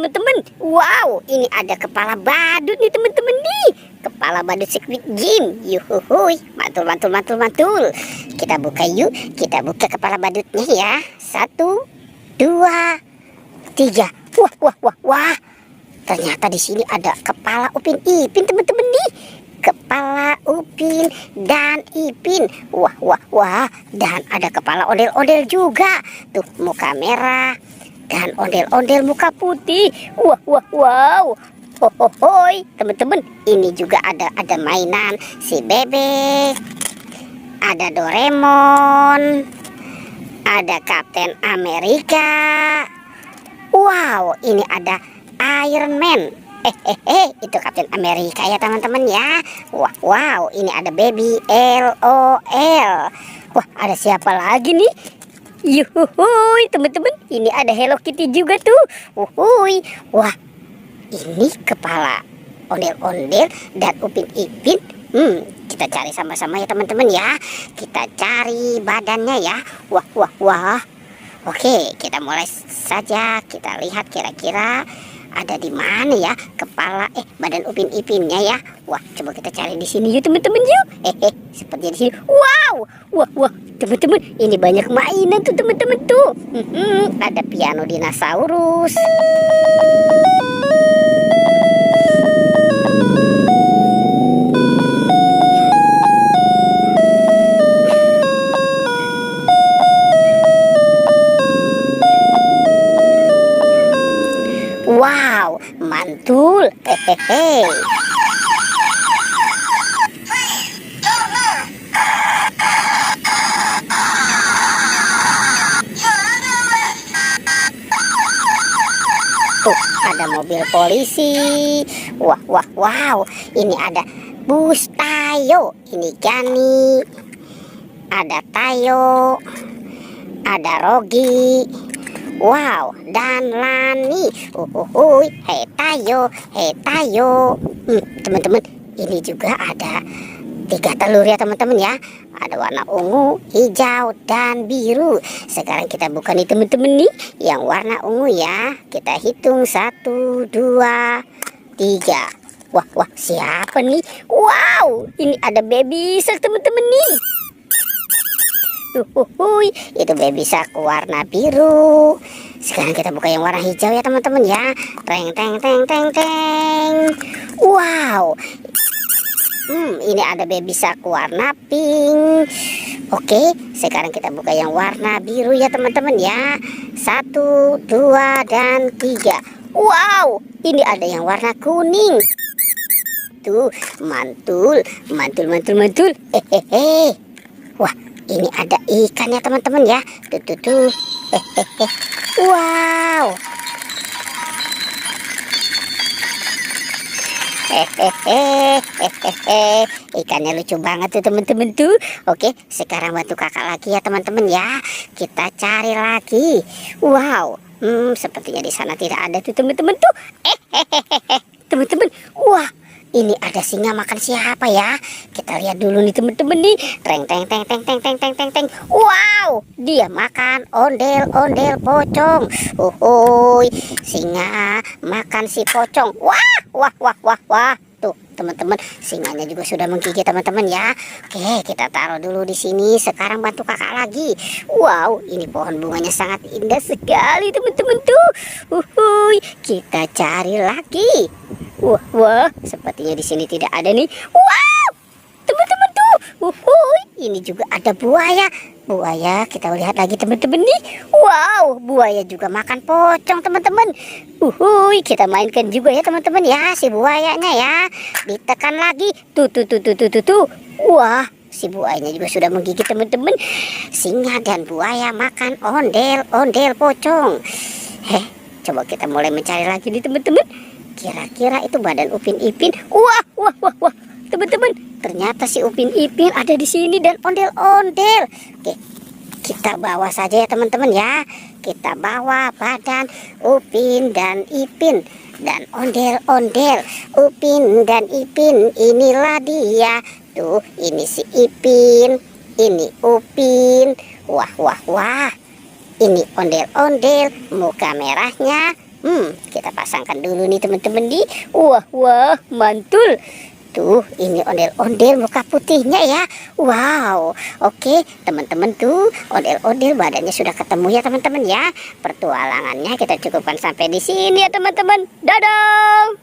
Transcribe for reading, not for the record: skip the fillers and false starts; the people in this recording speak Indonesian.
teman-teman. Wow, ini ada kepala badut nih teman-teman nih. Kepala badut Squid Game. Yuhuhuy, mantul, mantul, mantul, mantul. Kita buka yuk, kita buka kepala badutnya ya. 1, 2, 3. Wah, wah, wah, wah. Ternyata di sini ada kepala Upin Ipin teman-teman nih. Kepala Upin dan Ipin. Wah, wah, wah. Dan ada kepala ondel-ondel juga. Tuh, muka merah dan ondel-ondel muka putih. Wah, wah, wow. Hohohoi, teman-teman, ini juga ada mainan si bebek. Ada Doraemon. Ada Kapten Amerika. Wow, ini ada Iron Man. Itu Kapten Amerika ya teman-teman ya. Wah, wow, ini ada Baby LOL. Wah, ada siapa lagi nih? Yuhuhuy, teman-teman, ini ada Hello Kitty juga tuh. Uhuy. Wah, ini kepala ondel-ondel dan Upin Ipin. Kita cari sama-sama ya teman-teman ya. Kita cari badannya ya. Wah, wah, wah. Oke, kita mulai saja. Kita lihat kira-kira ada di mana ya kepala badan Upin Ipinnya ya. Wah, coba kita cari di sini yuk teman-teman yuk. Sepertinya di sini. Wow, wah, wah, teman-teman, ini banyak mainan tuh teman-teman tuh. Ada piano dinosaurus. Wow, mantul. Tuh, ada mobil polisi. Wah, wah, wow. Ini ada bus Tayo. Ini Gani. Ada Tayo. Ada Rogi. Wow, dan Lani. Hei Tayo, hei Tayo. Teman-teman, ini juga ada 3 telur ya teman-teman ya. Ada warna ungu, hijau, dan biru. Sekarang kita buka nih teman-teman nih, yang warna ungu ya. Kita hitung 1, 2, 3. Wah, wah, siapa nih? Wow, ini ada Baby Shark teman-teman nih. Itu Baby Shark warna biru. Sekarang kita buka yang warna hijau ya teman-teman ya. Teng teng teng teng teng. Wow. Ini ada Baby Shark warna pink. Oke, sekarang kita buka yang warna biru ya teman-teman ya. 1, 2, dan 3. Wow, ini ada yang warna kuning. Tuh, mantul, mantul, mantul, mantul. Wah, ini ada ikan ya teman-teman ya. Tuh. Wow. Ikannya lucu banget tuh teman-teman tuh. Oke, sekarang bantu kakak lagi ya teman-teman ya. Kita cari lagi. Wow. Sepertinya di sana tidak ada tuh teman-teman tuh. Teman-teman. Wah. Ini ada singa makan siapa ya? Kita lihat dulu nih teman-teman nih. Teng teng teng teng teng teng teng teng teng. Wow, dia makan ondel-ondel pocong. Singa makan si pocong. Wah, wah, wah, wah, wah. Tuh, teman-teman, singanya juga sudah menggigit teman-teman ya. Oke, kita taruh dulu di sini. Sekarang bantu kakak lagi. Wow, ini pohon bunganya sangat indah sekali teman-teman tuh. Kita cari lagi. Wah, wah, sepertinya di sini tidak ada nih. Wow, teman-teman tuh. Ini juga ada buaya. Buaya, kita lihat lagi teman-teman nih. Wow, buaya juga makan pocong teman-teman. Kita mainkan juga ya teman-teman ya si buayanya ya. Ditekan lagi. Tuh. Wah, si buayanya juga sudah menggigit teman-teman. Singa dan buaya makan ondel-ondel pocong. Coba kita mulai mencari lagi nih teman-teman. Kira-kira itu badan Upin Ipin. Wah. Teman-teman, ternyata si Upin Ipin ada di sini dan ondel-ondel. Oke, kita bawa saja ya teman-teman ya. Kita bawa badan Upin dan Ipin dan ondel-ondel. Upin dan Ipin, inilah dia. Tuh, ini si Ipin, ini Upin. Wah. Ini ondel-ondel, muka merahnya Kita pasangkan dulu nih teman-teman di. Wah, mantul. Tuh, ini ondel-ondel muka putihnya ya. Wow. Oke, teman-teman tuh, ondel-ondel badannya sudah ketemu ya teman-teman ya. Pertualangannya kita cukupkan sampai di sini ya teman-teman. Dadah.